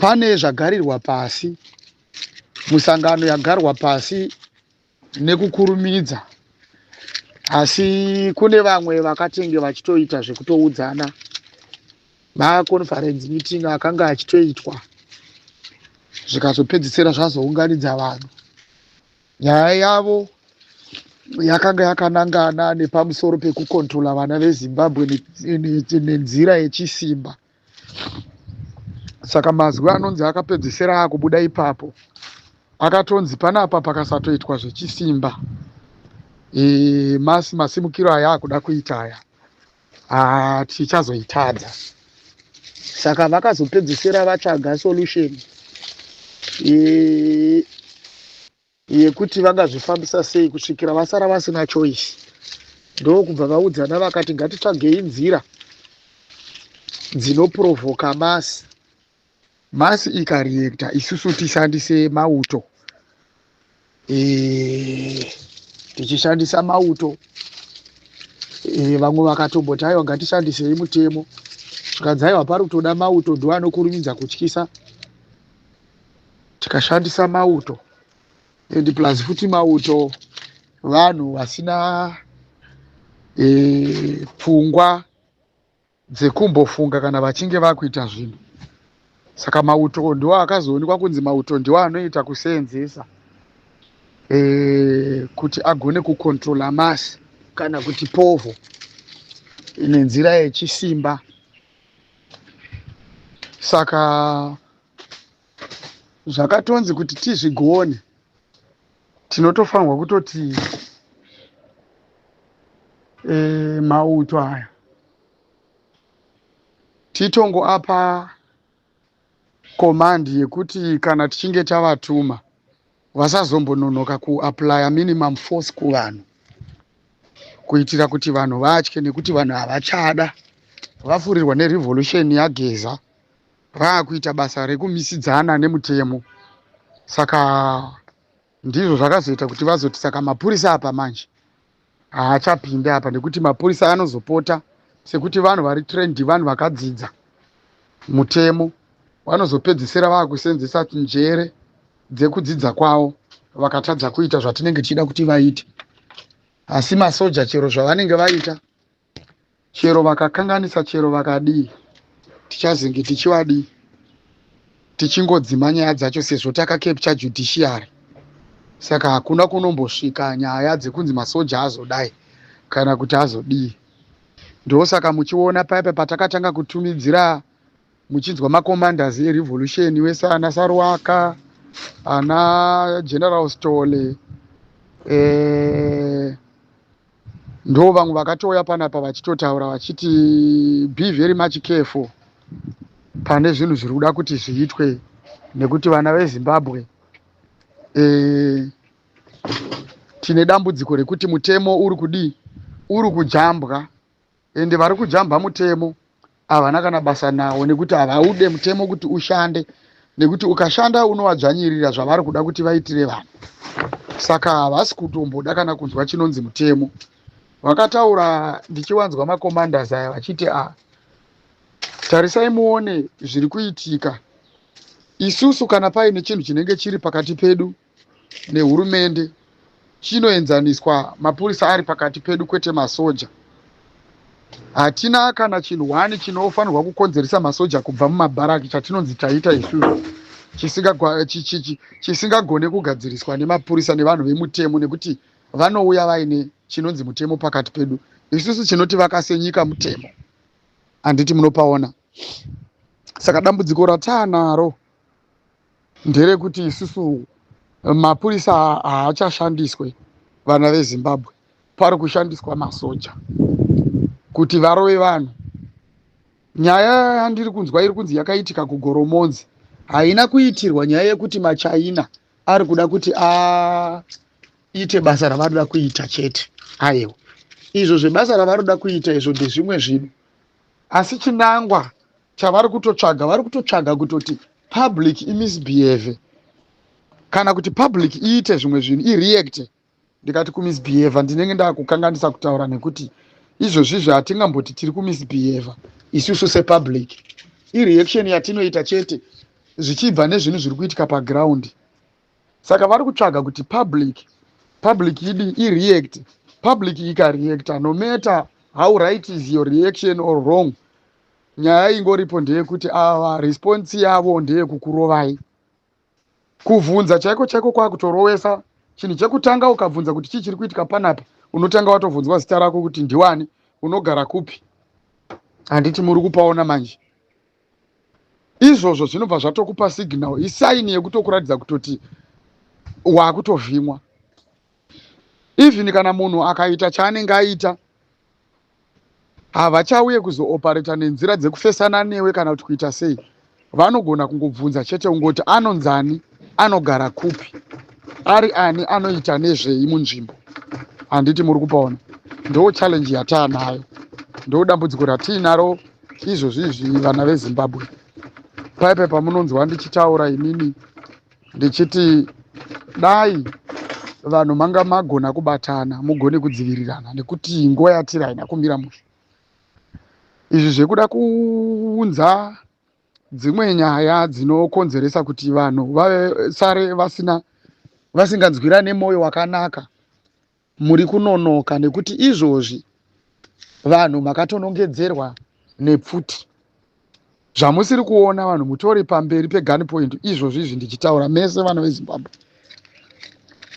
pane zvagarirwa pasi, musangano yagarwa pasi nekukurumidza, asi kune vamwe vakatenge vachitoita zvekutoudzana. Maconference meeting akanga achitoitwa zvikazopedzisira zvazounganidza vanhu. Nyaya yavo yakanga yakanangana nepamusoro pekukontrola vana veZimbabwe nenzira yechisimba. Saka mazwi anonzi akapedzisira akubuda ipapo. Akatonzi panapa pakasatoitwa zvechisimba, masimukiro aya akuda kuita aya tichazoitadza. Saka vakazopedzisira vatsvaga solution yekuti vangazvifambisa sei kusvikira vasara vasina choice. Ndokubva vaudzana vakati ngatitsvagei nzira dzinoprovoka masi ikariekta, isusu tishandise mauto. Tichishandisa mauto, vamwe vakatomboti aiwa ngatishandisei mutemo. Zvikadzaiwa parutoda mauto ndo anokurumidza kutyisa. Tikashandisa mauto, and plus futi mauto vanhu vasina pfungwa dzekumbofunga kana vachinge vakuita zvinhu. Saka mauto ndo akazoonekwa kunzi mauto ndo anoita kuseenzesa kuti agone kukontrola masi kana kuti povo nenzira yechisimba. Saka zvakatonzi kuti tizvigone, tinotofanirwa kutoti mauto aya titongoapa komandi yekuti kana tichinge tavatuma vasazombononoka kuapply minimum force kuvanhu, kuitira kuti vanhu vatye, nekuti vanhu havachada. Vafurirwa nerevolution yageza, vakuita basa rekumisidzana nemutemo. Saka ndizvo zvakazoita kuti vazoti saka mapurisa apa manje haachapinde apa, nekuti mapurisa anozopota sekuti vanhu vari trendi, vanhu vakadzidza mutemo, vanozopedzisira vakusenzesa njere dzekudzidza kwavo vakatadza kuita zvatinenge tichida kuti vaite. Asi masoja chero zvavanenge vaita, chero vakakanganisa, chero vakadii, tichazenge tichivadii, tichingodzima nyaya dzacho sezvo takakepcha judiciary. Saka hakuna kunombosvika nyaya dzekunzi masoja azodai kana kuti azodii. Ndosaka muchiona paipa patakatanga kutumidzira muchinzwa macommanders erevolution wese ana Saruwaka, ana General Stole, ndo vamwe vakatouya panapa vachitotaura vachiti be very much careful pane zvinhu zviri kuda kuti zviitwe, nekuti vana veZimbabwe tine dambudziko rekuti mutemo uri kudii, uri kujambwa, ende vari kujamba mutemo havana kana basa nawo, nekuti havaude mutemo kuti ushande, nekuti ukashanda unovadzvanyirira zvavari kuda kuti vaitire vanhu. Saka havasi kutomboda kana kunzwa chinonzi mutemo. Vakataura ndichiwanzwa macommanders aya vachiti tarisai muone zviri kuitika. Isusu kana paine chinhu chinenge chiri pakati pedu nehurumende chinoenzaniswa mapurisa ari pakati pedu, kwete masoja. Hatina kana chinhu wani chinofanirwa kukonzeresa masoja kubva mumabharaki chatinonzi taita isusu chisingagone kugadziriswa nemapurisa nevanhu vemutemo, nekuti vanouya vaine chinonzi mutemo pakati pedu. Isusu chinoti vakasenyika mutemo, handiti munopaona. Saka dambudziko ratanaro nderekuti isusu mapurisa haachashandiswe vana veZimbabwe, pari kushandiswa masoja kuti varove vanhu. Nyaya yandiri kunzwa iri kunzi yakaitika kuGoromonzi haina kuitirwa nyaya yekuti maChina ari kuda kuti aite basa ravanoda kuita chete. Aiwa, izvo zvebasa ravanoda kuita izvo ndezvimwe zvinhu, asi chinangwa chavari kutotsvaga, vari kutotsvaga kutoti public imisbehave, kana kuti public iite zvimwe zvinhu, ireacte. Ndikati kumisbehave ndinenge ndakukanganisa kutaura, nekuti izvozvizvi hatingamboti tiri kumisbehave isusu sepublic. Ireaction yatinoita chete zvichibva nezvinhu zviri kuitika paground. Saka vari kutsvaga kuti public ireact. Public ikareacta, no matter how right is your reaction or wrong, nyaya ingoripo ndeyekuti ava response yavo ndeyekukurovai. Kuvhunza chaiko chaiko kwakutorowesa. Chinhu chekutanga ukabvunza kuti chii chiri kuitika panapa, unotanga watovhunzwa zita rako kuti ndiwani, unogara kupi. Handiti muri kupaona manje. Izvozvo zvinobva zvatokupa signal, isaini yekutokuratidza kutoti wakutovhimwa. Even kana munhu akaita chaanenge aita, havachauye kuzoopareta nenzira dzekufesana newe kana kuti kuita sei. Vanogona kungobvunza chete ungoti anonzani, anogara kupi, ari ani, anoita nezvei munzvimbo. Handiti muri kupaona. Ndo challenge yataanayo, ndo dambudziko ratiinaro izvozvizvi vana veZimbabwe. Paipe pamunonzwa ndichitaura inini ndichiti dai vanhu manga magona kubatana mugone kudzivirirana, nekuti nguva yatiri haina kumira mushe. Izvi zvekuda kuunza dzimwe nyaya dzinokonzeresa kuti vanhu vasare vasinganzwirane mwoyo wakanaka, muri kunonoka, nekuti izvozvi vanhu makatonongedzerwa nepfuti. Zvamusiri kuona vanhu mutori pamberi pegun point izvozvizvi ndichitaura mese vana veZimbabwe.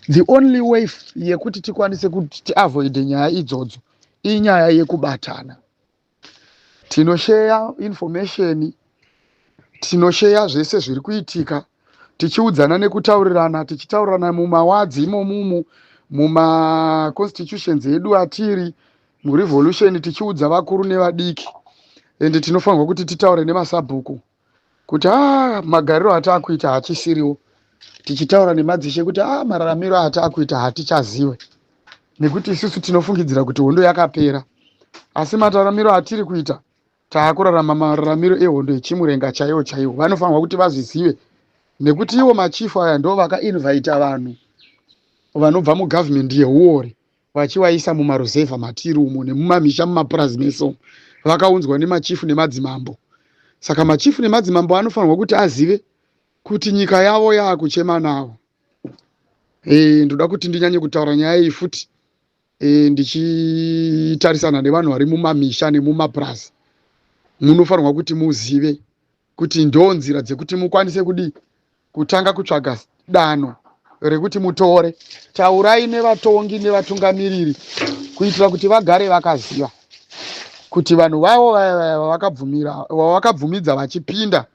The only way yekuti tikwanise kuti tiavoid nyaya idzodzo inyaya yekubatana. Tinoshare information, tinoshare zvese zviri kuitika, tichiudzana nekutaurirana, tichitaurirana mumawadzi imomumu, muma constitutions edu atiri, murevolution tichiudza vakuru nevadiki. Ende tinofanirwa kuti titaure nemasabhuku kuti magariro ataakuita hachisiriwo. Tichitaura nemadzishe kuti mararamiro ataakuita hatichaziwe, nekuti isusu tinofungidzira kuti hondo yakapera. Asi mararamiro atiri kuita, taakurarama mararamiro ehondo yechimurenga chaiwo chaiwo. Vanofanirwa kuti vazvizive, nekuti ivo machifu aya ndo vakainvita vanhu vanobva mugovernment yehuore vachivaisa mumaruzevha matiri umo nemumamisha mumapurazi meso. Vakaunzwa nemachifu nemadzimambo. Saka machifu nemadzimambo anofanirwa kuti azive kuti nyika yavo yaakuchema navo. Ndoda kuti ndinyanye kutaura nyaya iyi futi ndichitarisana nevanhu vari mumamisha nemumapurazi. Munofanirwa kuti muzive kuti ndo nzira dzekuti mukwanise kutanga kutsvaga dano rekuti mutore. Taurai nevatongi nevatungamiriri kuitira kuti vagare vakaziva kuti vanhu vavo vavakabvumidza vachipinda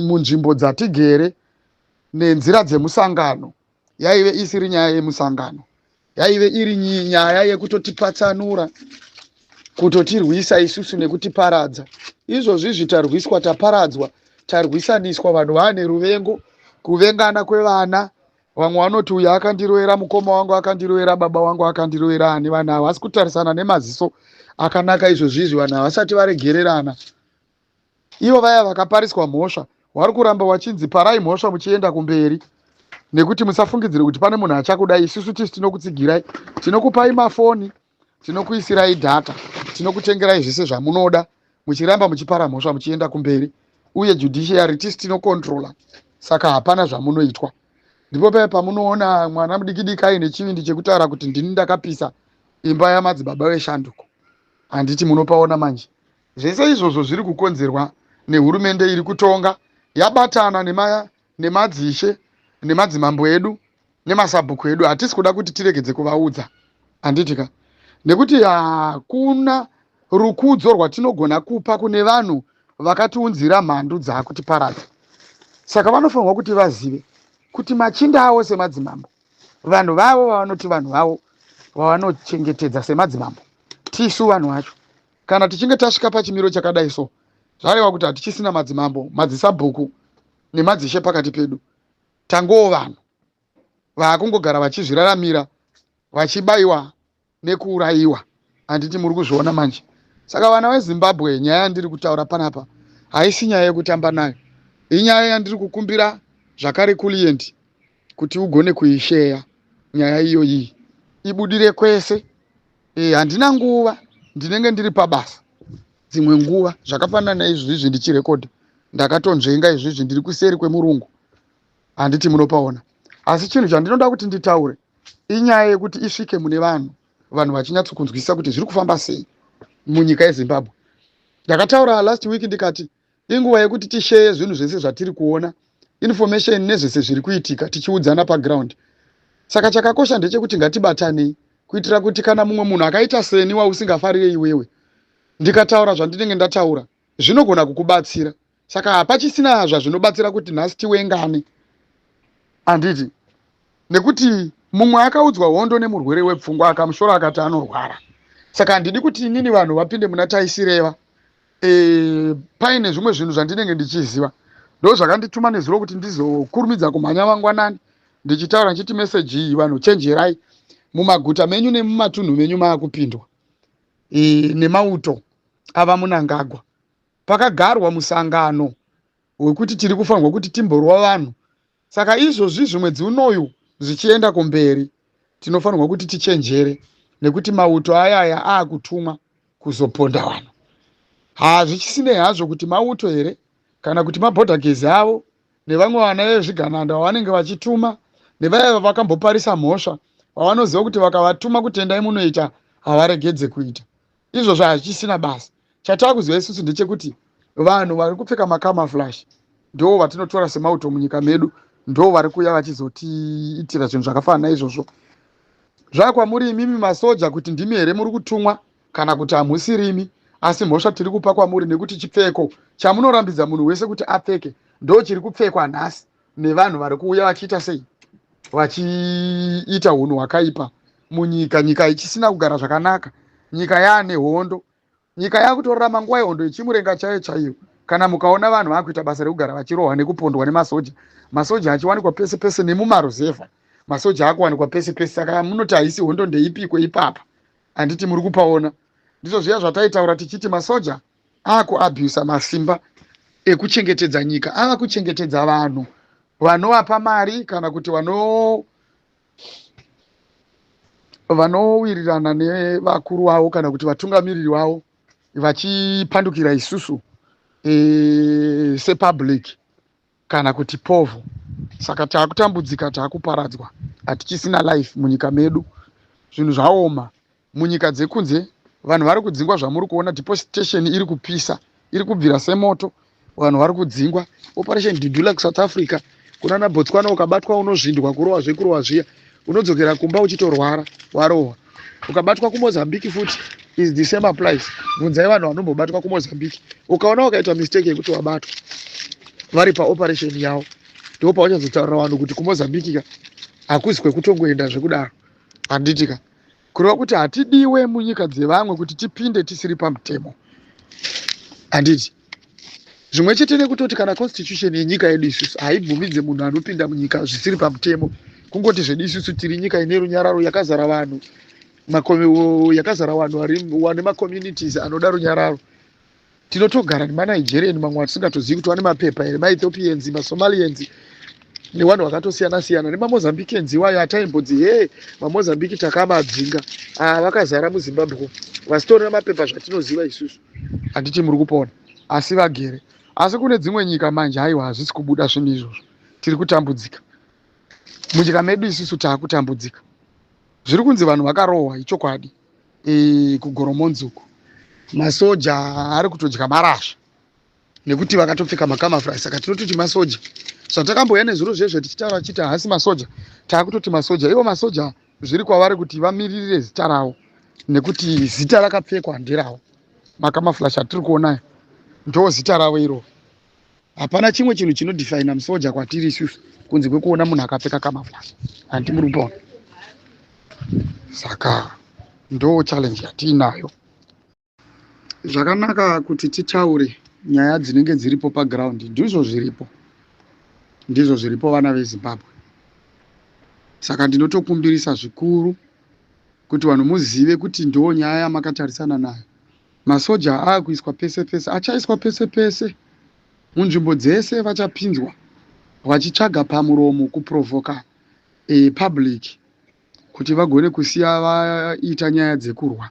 munzvimbo dzatigere nenzira dzemusangano yaive isiri nyaya yemusangano, yaive iri nyaya yekutotipatsanura, kutotirwisa isusu nekutiparadza. Izvozvizvi tarwiswa, taparadzwa, tarwisaniswa, vanhu vane ruvengo, kuvengana kwevana. Vamwe vanoti uyu akandirovera, mukoma wangu akandirovera, baba wangu akandirovera. Ani vanhu havasi kutarisana nemaziso akanaka. Izvozvizvi vanhu havasati varegererana. Ivo vaya vakapariswa mhosva vari kuramba wachinzi parai mhosva muchienda kumberi, nekuti musafungidzire kuti pane munhu achakudai. Isusu tisi tinokutsigirai, tinokupai mafoni, tinokuisirai data, tinokutengerai zvese zvamunoda, muchiramba muchipara mhosva muchienda kumberi. Uye judiciary tisi tinokontrola, saka hapana zvamunoitwa. Ndipo paya pamunoona mwana mudikidiki aine chivindi chekutaura kuti ndini ndakapisa imba yamadzibaba veshanduko. Handiti munopaona manje. Zvese izvozvo zviri kukonzerwa nehurumende iri kutonga yabatana nemadzishe nemadzimambo edu nemasabhuku edu. Hatisi kuda kuti tiregedze kuvaudza, handitika, nekuti hakuna rukudzo rwatinogona kupa kune vanhu vakatiunzira mhandu dzakutiparadza. Saka vanofanirwa kuti vazive kuti machinda avo semadzimambo, vanhu vavo vavanoti vanhu vavo vavanochengetedza semadzimambo, tisu vanhu vacho, kana tichinge tasvika pachimiro chakadai so, zvareva kuti hatichisina madzimambo, madzisabhuku nemadzishe pakati pedu. Tangowo vanhu vakungogara vachizviraramira, vachibayiwa nekuurayiwa. Handiti muri kuzviona manje. Saka vana veZimbabwe, nyaya yandiri kutaura panapa haisi nyaya yekutamba nayo. Inyaya yandiri kukumbira zvakare kuliendi kuti ugone kuisheya nyaya iyoyi ibudire kwese. Handina nguva, ndinenge ndiri pabasa. Dzimwe nguva zvakafanana naizvozvi ndichirekodha ndakatonzvenga izvizvi ndiri kuseri kwemurungu, handiti munopaona. Asi chinhu chandinoda kuti nditaure inyaya yekuti isvike mune vanhu vachinyatsokunzwisisa kuti zviri kufamba sei munyika yeZimbabwe. Ndakataura last week ndikati inguva yekuti tisheye zvinhu zvese zvatiri kuona, information nezvese zviri kuitika tichiudzana paground. Saka chakakosha ndechekuti ngatibatanei kuitira kuti kana mumwe munhu akaita seni wausingafarire iwewe, ndikataura zvandinenge ndataura zvinogona kukubatsira. Saka hapachisina zvazvinobatsira kuti nhasi tiwengane, handiti, nekuti mumwe akaudzwa hondo nemurwere wepfungwa akamushora akati anorwara. Saka handidi kuti inini vanhu vapinde muna taisireva. Paine zvimwe zvinhu zvandinenge ndichiziva, ndo zvakandituma nezuro kuti ndizokurumidza kumhanya mangwanani ndichitaura ndichiti meseji iyi vanhu chenjerai, mumaguta menyu nemumatunhu menyu maakupindwa nemauto ava Munangagwa. Pakagarwa musangano wekuti tiri kufanirwa kuti timborwa vanhu. Saka izvozvi zvimwedzi unoyu zvichienda kumberi tinofanirwa kuti tichenjere, nekuti mauto ayaya aakutumwa kuzoponda vanhu. Hazvichisinei hazvo kuti mauto here kana kuti mabhodhagezi avo nevamwe vana vezvigananda vavanenge vachituma nevaya vakamboparisa mhosva vavanoziva kuti vakavatuma kutendai munoita havaregedze kuita. Izvozvo hazvisina basa. Chatakuziva isusu ndechekuti vanhu vari kupfeka makamaflash ndo vatinotora semauto munyika medu, ndo vari kuuya vachizotiitira zvinhu zvakafanana naizvozvo. Zvakwamuri imimi masoja kuti ndimi here muri kutumwa kana kuti hamusirimi, asi mhosva tiri kupa kwamuri, nekuti chipfeko chamunorambidza munhu wese kuti apfeke ndo chiri kupfekwa nhasi nevanhu vari kuuya vachiita sei, vachiita hunhu hwakaipa munyika, nyika ichisina kugara zvakanaka, nyika yaane hondo, nyika yakutorora manguva ehondo ichimurenga chaiyo chaiyo. Kana mukaona vanhu vakuita basa rekugara vachirohwa nekupondwa nemasoja, masoja achiwanikwa pese pese nemumaruzevha, masoja akuwanikwa pese pese. Saka munoti haisi hondo ndeipikwe ipapa, handiti muri kupaona. Ndizvo zviya zvataitaura tichiti masoja akuabhusa masimba ekuchengetedza nyika, ava kuchengetedza vanhu vanovapa mari kana kuti vanowirirana nevakuru vavo kana kuti vatungamiriri vavo vachipandukira isusu sepublic kana kuti povo. Saka taakutambudzika, taakuparadzwa, hatichisina life munyika medu, zvinhu zvaoma. Munyika dzekunze vanhu vari kudzingwa zvamuri kuona, deportation iri kupisa, iri kubvira semoto, vanhu vari kudzingwa. Operation Dudula kuSouth Africa, kunana Botswana ukabatwa unozvindwa kurohwa zvekurohwa zviya, unodzokera kumba uchitorwara warohwa. Ukabatwa kuMozambique futi is the same applies. Bvunzai vanhu vanombobatwa kuMozambique, ukaona ukaita mistake yekuti wabatwa vari paoperation yavo, ndipo pauchazotaurira vanhu kuti kuMozambique hakuzi kwekutongoenda zvekudaro. Handitika kureva kuti hatidiwe munyika dzevamwe kuti tipinde tisiri pamutemo, handiti. Zvimwe chete nekutoti kana constitution yenyika yedu isusu haibvumidze munhu anopinda munyika zvisiri pamutemo, kungoti zvedu isusu tiri nyika ine runyararo yakazara vanhu, yakazara vanhu wane macommunities anoda runyararo. Tinotogara nemanigerian mamwe atisingatozivi kuti vane mapepa here, maethiopians, masomalians nevanhu vakatosiyana siyana, nemamozambicans iwayo ataimbodzi mamozambique takamadzinga vakazara muZimbabwe vasitorina mapepa zvatinoziva isusu. Handiti muri kupona, asi vagere. Asi kune dzimwe nyika manje haiwa hazvisi kubuda zvinhu izvozvo, tiri kutambudzika munyika medu isusu, taakutambudzika. Zviri kunzi vanhu vakarohwa ichokwadi kugoromonzuku, masoja ari kutodya marasha nekuti vakatopfeka makamafurashi. Saka tinototi masoja, zvatakamboya nezviro zvezvo tichitaura chiti hasi masoja, taakutoti masoja. Ivo masoja zviri kwavari kuti vamiririre zita ravo, nekuti zita rakapfekwa handiravo. Makamafurashi atiri kuonayo ndo zita ravo iro. Hapana chimwe chinhu chinodifaina musoja kwatiri isusu kunze kwekuona munhu akapfeka kamafurashi, handi muri kupaona. Saka ndo challenge yatiinayo. Zvakanaka kuti titaure nyaya dzinenge dziripo paground, ndizvo zviripo vana veZimbabwe. Saka ndinotokumbirisa zvikuru kuti vanhu muzive kuti ndo nyaya yamakatarisana nayo. Masoja akuiswa pese pese, achaiswa pese pese, munzvimbo dzese vachapinzwa vachitsvaga pamuromo kuprovoka public kuti vagone kusiya vaita nyaya dzekurwa.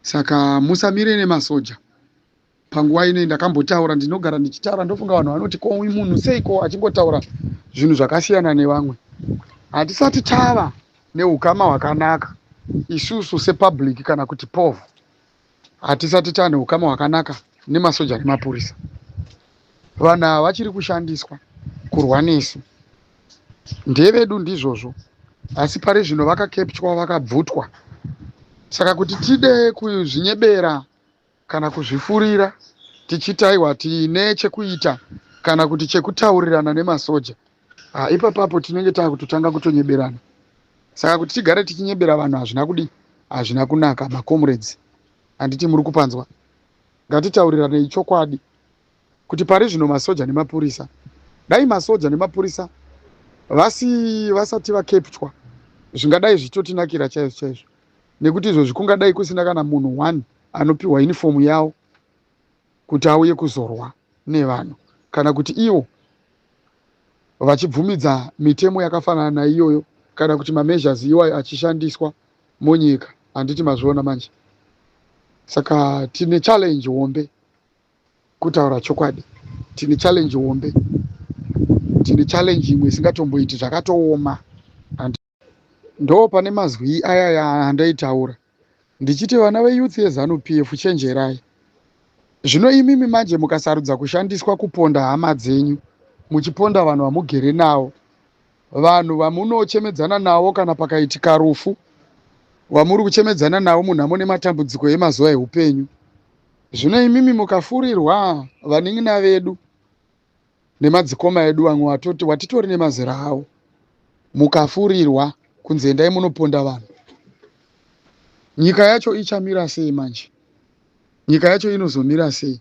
Saka musamire nemasoja, panguva ino ndakambotaura, ndinogara ndichitaura ndofunga vanhu vanoti ko uyu munhu seiko achingotaura zvinhu zvakasiyana nevamwe. Hatisati tava neukama hwakanaka isusu sepublic kana kuti POV, hatisati tava neukama hwakanaka nemasoja nemapurisa. Vanhu ava vachiri kushandiswa kurwa nesu, ndevedu ndizvozvo, asi pari zvino vakakepchwa vakabvutwa. Saka kuti tide kuzvinyebera kana kuzvifurira tichiti aiwa tine chekuita kana kuti chekutaurirana nemasoja, ipapapo tinenge takutotanga kutonyeberana. Saka kuti tigare tichinyebera vanhu hazvina kudi, hazvina kunaka. Macomrades, handiti muri kupanzwa? Ngatitaurirane chokwadi kuti pari zvino masoja nemapurisa, dai masoja nemapurisa vasati vakepchwa, zvingadai zvichotinakira chaizvo chaizvo, nekuti izvozvi kungadai kusina kana munhu 1 anopiwa uniform yawo kuti auye kuzorwa nevanhu, kana kuti ivo vachibvumidza mitemo yakafanana naiyoyo, kana kuti mameasures iwayo achishandiswa munyika. Handiti mazviona manje? Saka tine challenge hombe, kutaura chokwadi, tine challenge hombe, tine challenge imwe isingatomboiti zvakatooma. Ndo pane mazwi aya yandaitaura ndichiti vana veyouth yeZANU-PF chenjerai. Zvino imimi manje mukasarudza kushandiswa kuponda hama dzenyu, muchiponda vanhu vamugere navo, vanhu vamunochemedzana navo kana pakaitika rufu, vamuri kuchemedzana navo munhamo nematambudziko emazuva eupenyu. Zvino imimi mukafurirwa vanin'ina vedu nemadzikoma edu vamwe watitori nemazera avo, mukafurirwa kunzi endai munoponda vanhu, nyika yacho ichamira sei manje? Nyika yacho inozomira sei?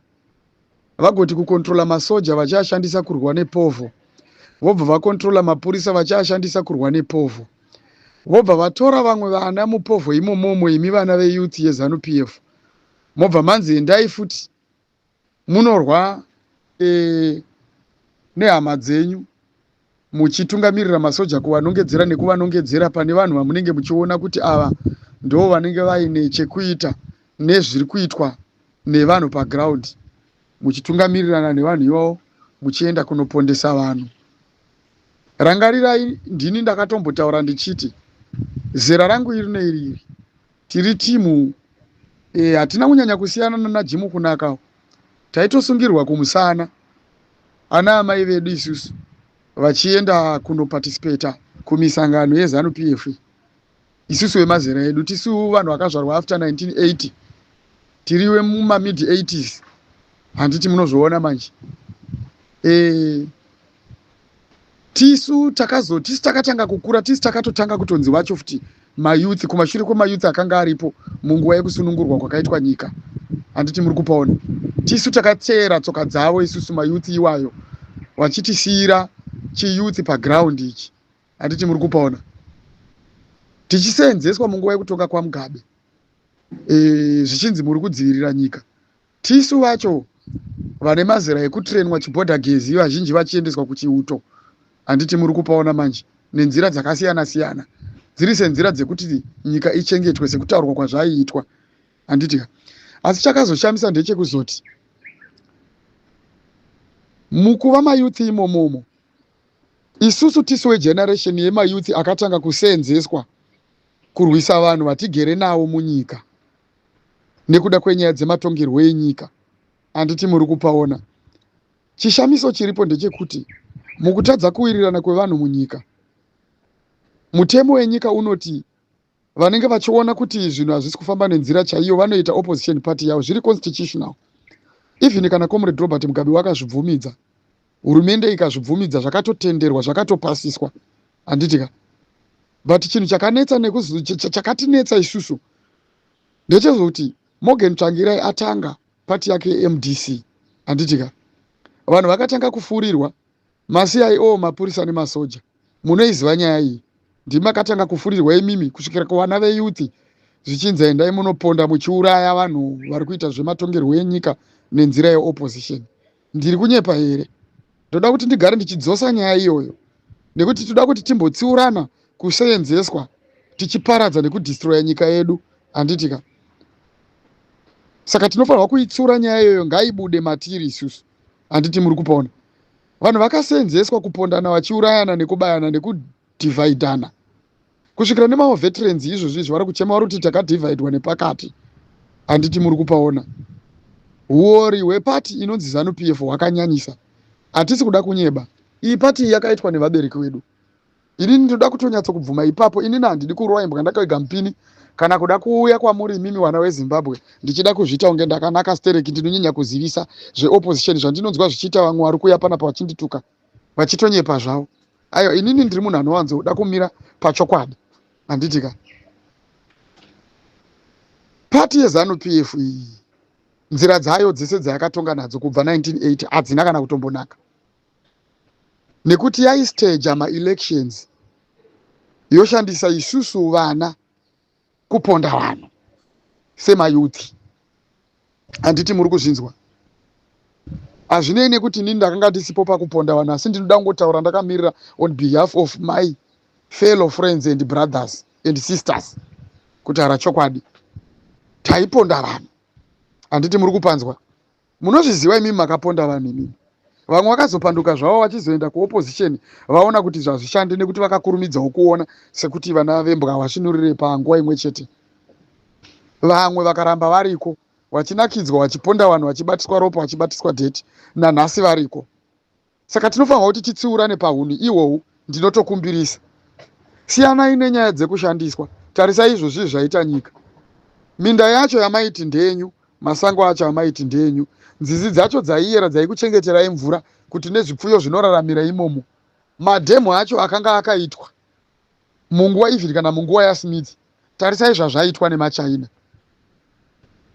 Vagoti kukontrola masoja vachiashandisa kurwa nePOV, vobva vakontrola mapurisa vachiashandisa kurwa nePOV, vobva vatora vamwe vana muPOV imomomo, imi vana veyouth yeZANU-PF, mobva manzi endai futi munorwa nehama dzenyu, muchitungamirira masoja kuvanongedzera nekuvanongedzera pane vanhu vamunenge muchiona kuti ava ndo vanenge vaine chekuita nezviri kuitwa nevanhu paground, muchitungamirirana nevanhu ivavo muchienda kunopondesa vanhu. Rangarirai, ndini ndakatombotaura ndichiti zera rangu iri neiri tiri timu, hatina kunyanya kusiyana naJimu kunaka, taitosungirwa kumusana ana amai vedu isusu vachienda kunoparticipata kumisangano yeZANU-PF. Isusu vemazera edu, tisu vanhu vakazvarwa after 1980, tiriwe mumamid 80s, handiti munozviona manje. Tisu takatanga kukura, tisu takatotanga kutonzi wacho futi mayouth, kumashure kwemayouth akanga aripo munguva yekusunungurwa kwakaitwa nyika. Handiti muri kupaona? Tisu takateera tsoka dzavo isusu mayouth iwayo, vachitisiyira chiyouth paground ichi. Handiti muri kupaona? Tichiseenzeswa munguva yekutonga kwaMugabe, zvichinzi muri kudzivirira nyika. Tisu vacho vane mazera ekutrenwa chibhodha gezi, vazhinji vachiendeswa kuchiuto. Handiti muri kupaona manje? Nenzira dzakasiyana siyana, dziri senzira dzekuti nyika ichengetwe sekutaurwa kwazvaiitwa. Handiti? Asi chakazoshamisa ndechekuzoti mukuva mayouth imomomo, isusu tisu wegeneration yemayouth akatanga kuseenzeswa kurwisa vanhu vatigere navo munyika nekuda kwenyaya dzematongerwo enyika. Handiti muri kupaona? Chishamiso chiripo ndechekuti mukutadza kuwirirana kwevanhu munyika, mutemo wenyika unoti vanenge vachiona kuti zvinhu hazvisi kufamba nenzira chaiyo vanoita opposition party yavo, zviri constitutional. Even kana Comrade Robert Mugabe wakazvibvumidza, hurumende ikazvibvumidza, zvakatotenderwa, zvakatopasiswa. Handitika? But chinhu chakatinetsa isusu ndechezoti Morgan Tsvangirai atanga pati yake MDC. Handitika? Vanhu vakatanga kufurirwa, maCIO, mapurisa nemasoja. Munoiziva nyaya iyi. Ndimi makatanga kufurirwa imimi kusvikira kuvana veyouth, zvichinzi endai munoponda muchiuraya vanhu vari kuita zvematongerwo enyika nenzira yeopposition. Ndiri kunyepa here? Ndoda kuti ndigare ndichidzosa nyaya iyoyo, nekuti toda kuti timbotsiurana kuseenzeswa tichiparadza nekudhistroya nyika yedu. Handitika? Saka tinofanirwa kuitsura nyaya iyoyo, ngaibude matiri isusu. Handiti muri kupaona. Vanhu vakasenzeswa kupondana vachiurayana nekubayana nekudhivhaidhana. Kusvikira nemao veterans izvozvi vari kuchema vari kuti takadhivhaidwa nepakati. Handiti muri kupaona. Huori hwepati inonzi ZANU PF hwakanyanyisa. Hatisi kuda kunyeba. Iyi pati yakaitwa nevabereki vedu. Ini ndinoda kutonyatsa kubvuma ipapo. Ini handidi kurova imbwa ndakaiga mupini kana kuda kuuya kwamuri mimi wana weZimbabwe ndichida kuzviita unge ndakanaka stereki ndinonyanya kuzivisa zveopposition zvandinonzwa zvichiita vamwe vari kuuya panapa vachindituka vachitonyepa zvavo. Aiwa, inini ndiri munhu anowanzoda kumira pachokwadi. Handitika pati yeZANU PF iyi nzira dzayo dzese dzayakatonga nadzo kubva 1980 hadzina kana kutombonaka, nekuti yaisteja maelections yoshandisa isusu vana kuponda vanhu semayuthi. Handiti muri kuzvinzwa. Hazvinei nekuti inini ndakanga ndisipo pakuponda vanhu, asi ndinoda kungotaura ndakamirira on behalf of my fellow friends and brothers and sisters kutaura chokwadi. Taiponda vanhu. Handiti muri kupanzwa. Munozviziva imimi makaponda vanhu imimi. Vamwe vakazopanduka zvavo vachizoenda kuopposition vaona kuti zvazvishandi nekuti vakakurumidzawo kuona sekuti vana vembwa vasvinurire panguva imwe chete. Vamwe vakaramba variko vachinakidzwa vachiponda vanhu vachibatiswa ropa vachibatiswa dheti, nanhasi variko. Saka tinofanirwa kuti titsiurane pahuni ihwohwu. Ndinotokumbirisa, siyanai nenyaya dzekushandiswa. Tarisai izvozvi zvaita nyika. Minda yacho yamaiti ndenyu, masango acho amaiti ndenyu, nzizi dzacho dzaiyera dzaikuchengeterai mvura kuti nezvipfuyo zvinoraramira imomo. Madhemu acho akanga akaitwa munguva ivhiri kana munguva yaSmith. Tarisai zvazvaitwa nemaChina.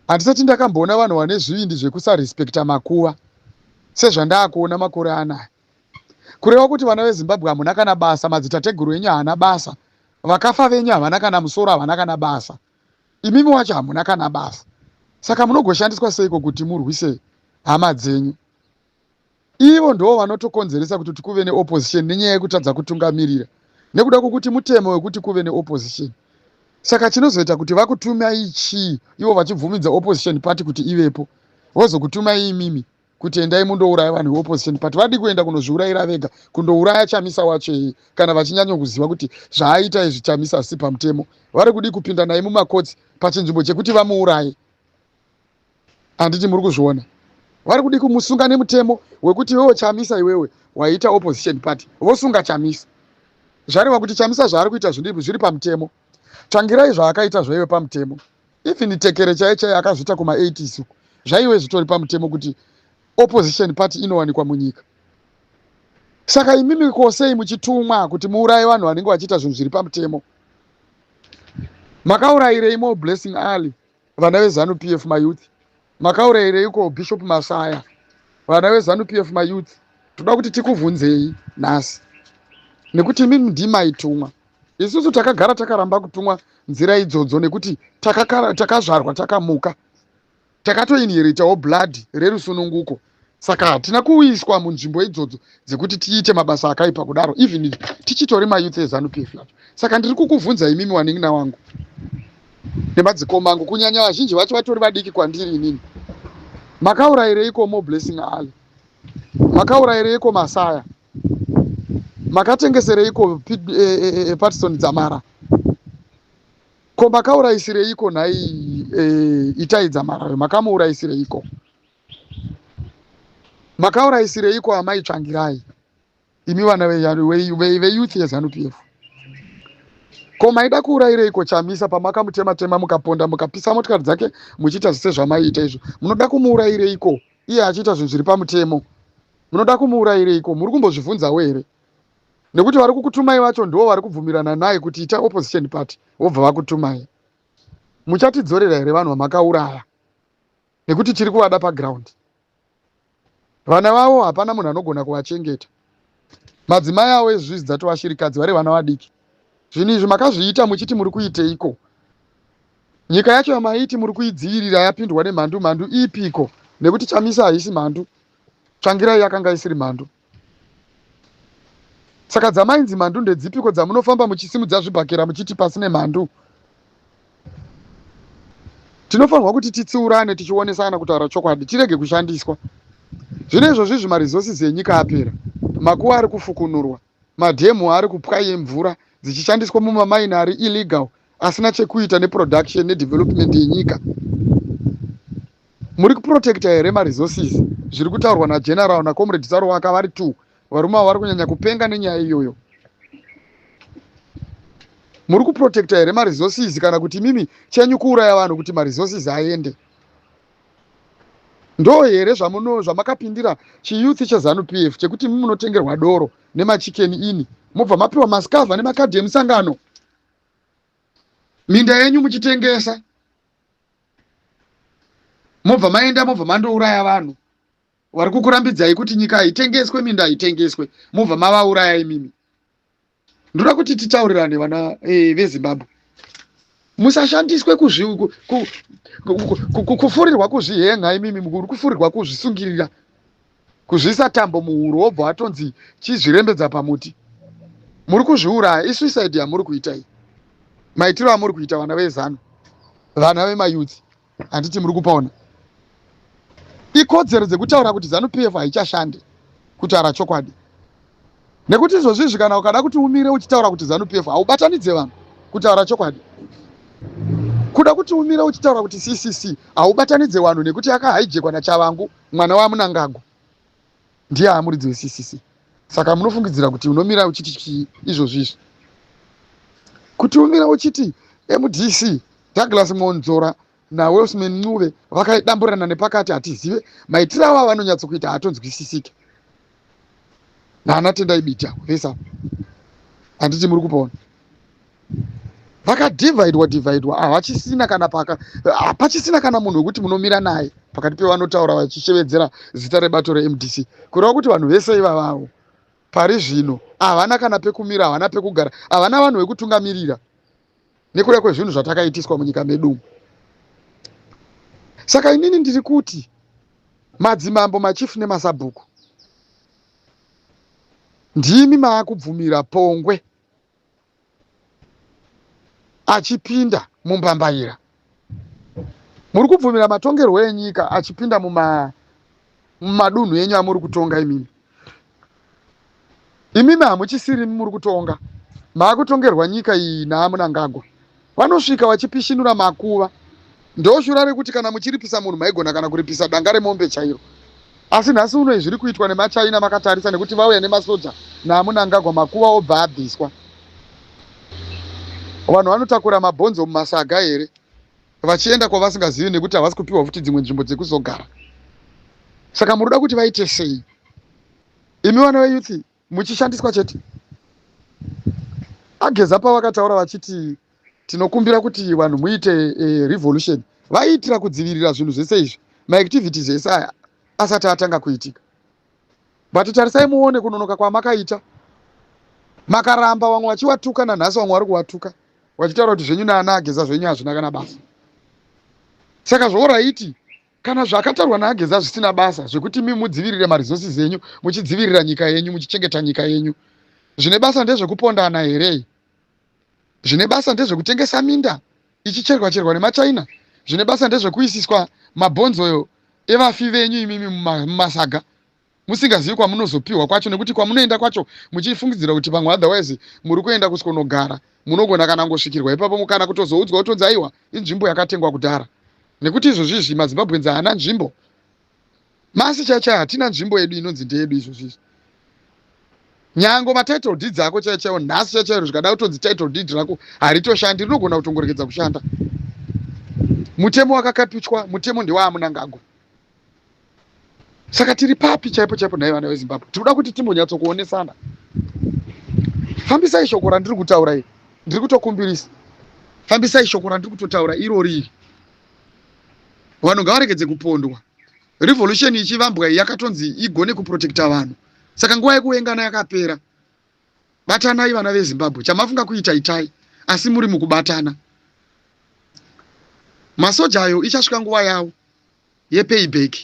Handisati ndakamboona vanhu vane zvivindi zvekusarespekta makuva sezvandakuona makore anaya. Kureva kuti vana veZimbabwe hamuna kana basa, madzitateguru enyu haana basa, vakafa venyu havana kana musoro, havana kana basa, imimi wacho hamuna kana basa. Saka munogoshandiswa seiko kuti murwise hama dzenyu? Ivo ndo vanotokonzeresa kuti kuve neopposition nenyaya yekutadza kutungamirira, nekuda kwokuti mutemo wekuti kuve neopposition. Saka chinozoita kuti vakutumai chii ivo vachibvumidza opposition party kuti ivepo, vozokutumai imimi kuti endai mundouraya vanhu veopposition party. Vadi kuenda kunozviurayira vega, kundouraya Chamisa wacho kana vachinyanya kuziva kuti zvaaita izvi Chamisa si pamutemo. Vari kudi kupinda naye mumakotsi pachinzvimbo chekuti vamuuraye. Handiti muri kuzviona. Vari kudi kumusunga nemutemo wekuti iwewe Chamisa iwewe waita opposition party, vosunga Chamisa. Zvareva kuti Chamisa zvaari kuita zviri pamutemo. Tsvangirai zvaakaita zvaive pamutemo. Even Tekere chaiye akazvita kuma80s zvaive zvitori pamutemo kuti opposition party inowanikwa munyika. Saka imimi kosei muchitumwa kuti muuraye vanhu vanenge vachiita zvinhu zviri pamutemo? Makaurayireimo Blessing Ali vana veZANU PF mayouth? Makaurayireiko Bishop Masaya vana veZANU PF mayouth? Toda kuti tikubvunzei nhasi, nekuti imimi ndimaitumwa. Isusu takagara takaramba kutumwa nzira idzodzo nekuti takazvarwa takamuka, takatoinheritawo blood rerusununguko. Saka hatina kuiswa munzvimbo idzodzo dzekuti tiite mabasa akaipa kudaro, even tichitori mayouth eZANU PF yacho. Saka ndiri kukubvunza imimi wanin'ina wangu nemadzikoma angu, kunyanya vazhinji vacho vatori vadiki kwandiri inini. Makaurayireiko Mo Blessing Ali? Makaurayireiko Masaya? Makatengesereiko Patterson Dzamara? Ko makaurayisireiko nhai Itai Dzamara? Makamuurayisireiko? Makaurayisireiko amai Tsvangirai? Imi vana veyouth yeZANU PF. Ko maida kuurayireiko Chamisa pamakamutema-tema mukaponda mukapisa motikari dzake muchiita zvese zvamaiita izvo? Munoda kumuurayireiko iye achiita zvinhu zviri pamutemo? Munoda kumuurayireiko? Muri kumbozvibvunzawo here? Nekuti vari kukutumai vacho ndo vari kubvumirana naye kuti ita opposition party, vobva vakutumai. Muchatidzorera here vanhu vamakauraya? Nekuti tiri kuvada paground. Vana vavo hapana munhu anogona kuvachengeta. Madzimai avo ezvizidzato vashirikadzi vari vana vadiki. Zvinhu izvi makazviita muchiti muri kuiteiko? Nyika yacho yamaiti muri kuidzivirira yapindwa nemhandu ipiko? Nekuti Chamisa haisi mhandu, Tsvangirai yakanga isiri mhandu. Saka dzamainzi mhandu ndedzipiko dzamunofamba muchisimudza zvibhakera muchiti pasine mhandu? Tinofanirwa kuti titsiurane tichionesana kutaura chokwadi, tirege kushandiswa. Zvine izvozvi maresources enyika apera, makuva ari kufukunurwa, madhemu ari kupwaye mvura dzichishandiswa mumamaini ari illegal asina chekuita neproduction nedevelopment yenyika. Muri kuprotecta here maresources? Zviri kutaurwa nageneral naComrade Saruwaka vari 2 varume vari kunyanya kupenga nenyaya iyoyo. Muri kuprotecta here maresources kana kuti mimi chenyu kuuraya vanhu kuti maresources aende? Ndo here zvamakapindira chiyouth cheZANU-PF chekuti munotengerwa doro nemachikeni ini, mobva mapiwa maskava nemakadhi emusangano, minda yenyu muchitengesa, mobva maenda mobva mandouraya vanhu. Vari kukurambidzai kuti nyika itengeswe, minda itengeswe, mobva mavauraya imimi. Ndoda kuti titaurirane vana veZimbabwe. Musashandiswe kufurirwa kuzvihenga imimi, muri kufurirwa kuzvisungirira, kuzvisa tambo muhuro wobva watonzi chizvirembedza pamuti. Muri kuzviuraya, isuicide yamuri kuita iyi. Maitiro amuri kuita vana veZANU, vana vemayuthi, handiti muri kupaona. Ikodzero dzekutaura kuti ZANU-PF haichashande kutaura chokwadi. Nekuti izvozvi kana ukada kuti umire uchitaura kuti ZANU-PF haubatanidze vanhu kutaura chokwadi. Kuda kuti umire uchitaura kuti CCC haubatanidze vanhu nekuti akahaijekwa naChavangu mwana waMunangagwa ndiye amuridzi weCCC. Saka munofungidzira kuti unomira uchiti izvozvizvi. Kuti umira uchiti MDC Douglas Monzora naWilson Ncube vakaidamburana nepakati hatizive, maitiro ava vanonyatsokuita hatonzwisisike. Nana Tendai Biti vesa, handiti muri kupaona. Vakadivhaidwa havachisina kana hapachisina kana munhu wekuti munomira naye pakati pevanotaura vachishevedzera zita rebato reMDC. Kureva kuti vanhu vese ivavavo pari zvino havana kana pekumira, havana pekugara, havana vanhu vekutungamirira nekuda kwezvinhu zvatakaitiswa munyika medu. Saka inini ndiri kuti madzimambo, machifu nemasabhuku, ndimi maakubvumira Pongwe achipinda mumbambaira. Muri kubvumira matongerwo enyika achipinda mumadunhu enyu amuri kutonga imimi. Imimi hamuchisiri muri kutonga, maakutongerwa nyika iyi naMunangagwa. Vanosvika vachipishinura makuva. Ndoshura rekuti kana muchiripisa munhu maigona kana kuripisa danga remombe chairo. Asi nhasi uno zviri kuitwa nemaChina makatarisa nekuti vauya nemasoja naMunangagwa, makuva obva abviswa. Vanhu vanotakura mabhonzo mumasaga here vachienda kwavasingazivi nekuti havasi kupiwa futi dzimwe nzvimbo dzekuzogara. Saka muri kuda kuti vaite sei? Imi vana veyuthi muchishandiswa chete. Ageza pavakataura vachiti tinokumbira kuti vanhu muite revolution, vaiitira kudzivirira zvinhu zvese izvi, maactivities ese aya asati atanga kuitika. But tarisai muone kunonoka kwamakaita. Makaramba vamwe vachiwatuka nanhasi vamwe vari kuwatuka, vachitaura kuti zvenyu naana Ageza zvenyu hazvina kana basa. Saka zvoraiti kana zvakatarwa naAgeza zvisina basa, zvekuti mimi mudzivirire maresources enyu, muchidzivirira nyika yenyu, muchichengeta nyika yenyu, zvine basa ndezvekupondana here? Zvine basa ndezvekutengesa minda ichicherwa nemaChina? Zvine basa ndezvekuisiswa mabhonzo evafi venyu imimi mumasaga musingazivi kwamunozopiwa kwacho, nekuti kwamunoenda kwacho muchifungidzira kuti pamwe otherwise muri kuenda kuskonogara, munogona kana ngosvikirwa ipapo mukana kutozoudzwa kutonzi aiwa inzvimbo yakatengwa kudhara. Nekuti izvozvizvi maZimbabwenzi haana nzvimbo. Masi chaichai hatina nzvimbo yedu inonzi ndeyedu izvozvizvi. Nyango matitle deeds ako chaichaiwo nhasi chaichairo zvikada kutonzi title deed rako haritoshandi, rinogona kutongoregedza kushanda. Mutemo wakakapitwa, mutemo ndewaMunangagwa. Saka tiri papi chaipo nhai vana veZimbabwe? Tinoda kuti timbonyatsokuonesana. Fambisai shoko randiri kutaura iri, ndiri kutokumbirisa. Fambisai shoko randiri kutotaura irori. Vanhu ngavaregedze kupondwa. Revolution ichivambwa yakatonzi igone kuprotecta vanhu. Saka nguva yekuengana yakapera. Batanai vana veZimbabwe, chamafunga kuita itai, asi muri mukubatana. Masoja ayo ichasvika nguva yavo yepayback.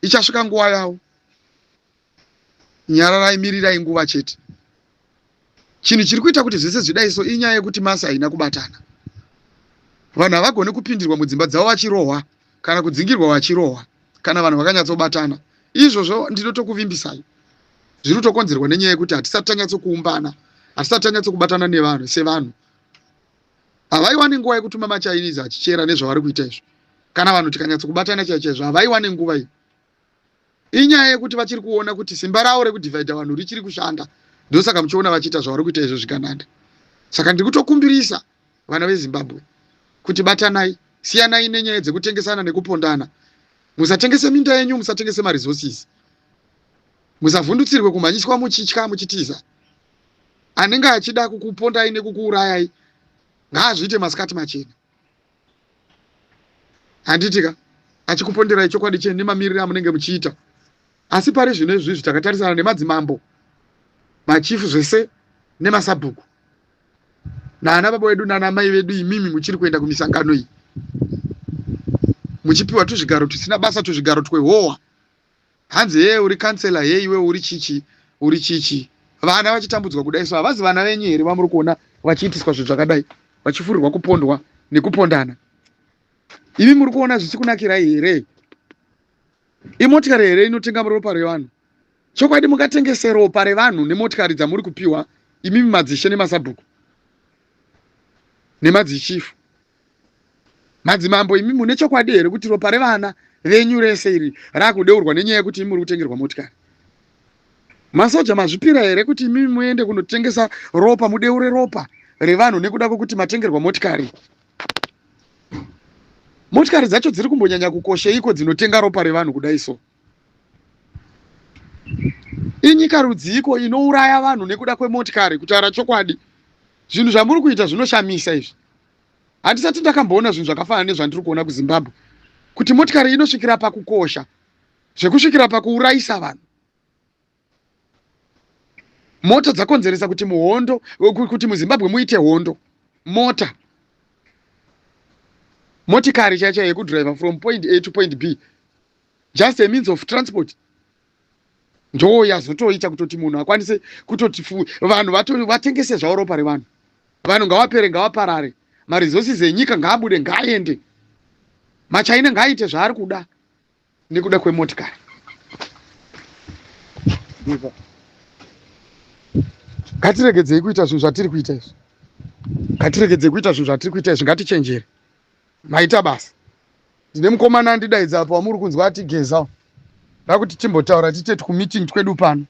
Ichasvika nguva yavo. Nyararai, mirirai nguva chete. Chinhu chiri kuita kuti zvese zvidaiso inyaya yekuti masi haina kubatana. vanhu havagone kupindirwa mudzimba dzavo vachirohwa kana kudzingirwa vachirohwa kana vanhu vakanyatsobatana. Izvozvo ndinotokuvimbisai zviri kutokonzerwa nenyaya yekuti hatisati tanyatsokuumbana, hatisati tanyatsokubatana nevanhu sevanhu. Havaiwani nguva yekutuma maChinese achichera nezvavari kuita izvo. Kana vanhu tikanyatsokubatana chaizvo havaiwani nguva iyi. Inyaya yekuti vachiri kuona kuti simba ravo rekudhivhaidha vanhu richiri kushanda, ndosaka muchiona vachiita zvavari kuita izvo zvikananda. Saka ndiri kutokumbirisa vana veZimbabwe kuti batanai, siyanai nenyaya dzekutengesana nekupondana. Musatengese minda yenyu, musatengese maresources. Musavhundutsirwe kumhanyiswa muchitya muchitiza. Anenge achida kukupondai nekukuurayai ngaazviite masikati machena. Handitika achikuponderai chokwadi chenyu nemamiriro amunenge muchiita. Asi pari zvino izvizvi takatarisana nemadzimambo, machifu zvese nemasabhuku, naana baba vedu naana mai vedu, imimi muchiri kuenda kumisangano iyi muchipiwa tuzvigaro tusina basa, tuzvigaro twehohwa. Hanzi yeye uri kansela, yeye iwe uri chichi, uri chichi. Vana vachitambudzwa kudai, so havazi vana venyu here vamuri kuona vachiitiswa zvinhu zvakadai, vachifurirwa kupondwa nekupondana. Imi muri kuona zvichikunakirai here? Imotikari here inotenga ropa revanhu? Chokwadi mukatengese ropa revanhu nemotikari dzamuri kupiwa imimi madzishe nemasabhuku nemadzichifu. Madzimambo, imi mune chokwadi here kuti ropa revana venyu rese iri raakudeurwa nenyaya yekuti imi muri kutengerwa motikari? Masoja, mazvipira here kuti imi muende kunotengesa ropa, mudeure ropa revanhu nekuda kwokuti matengerwa motikari? Motikari dzacho dziri kumbonyanya kukosheiko dzinotenga ropa revanhu kudai so? Inyika rudziko inouraya vanhu nekuda kwemotikari. Kutaura chokwadi, zvinhu zvamuri kuita zvinoshamisa izvi. Handisati ndakamboona zvinhu zvakafanana nezvandiri kuona kuZimbabwe, kuti motikari inosvikira pakukosha zvekusvikira pakuurayisa vanhu. Mota dzakonzeresa kuti muhondo, kuti muZimbabwe muite hondo. Mota, motikari chaicha yekudriver from point A to point B, just a means of transport, ndo yazotoita kutoti munhu akwanise kutoti vanhu vatengese zvavo ropa revanhu. Vanhu ngavapere, ngavaparare, maresources enyika ngaabude, ngaaende. MaChina ngaaite zvaari kuda nekuda kwemotikari. Ngatiregedzei kuita zvinhu zvatiri kuita izvi. Ngatiregedzei kuita zvinhu zvatiri kuita izvi, ngatichenjere. Maita basa. Ndine mukomana andidaidza apa wamuri kunzwa ati Gezawo. Ndakuti timbotaura titete kumeeting twedu pano.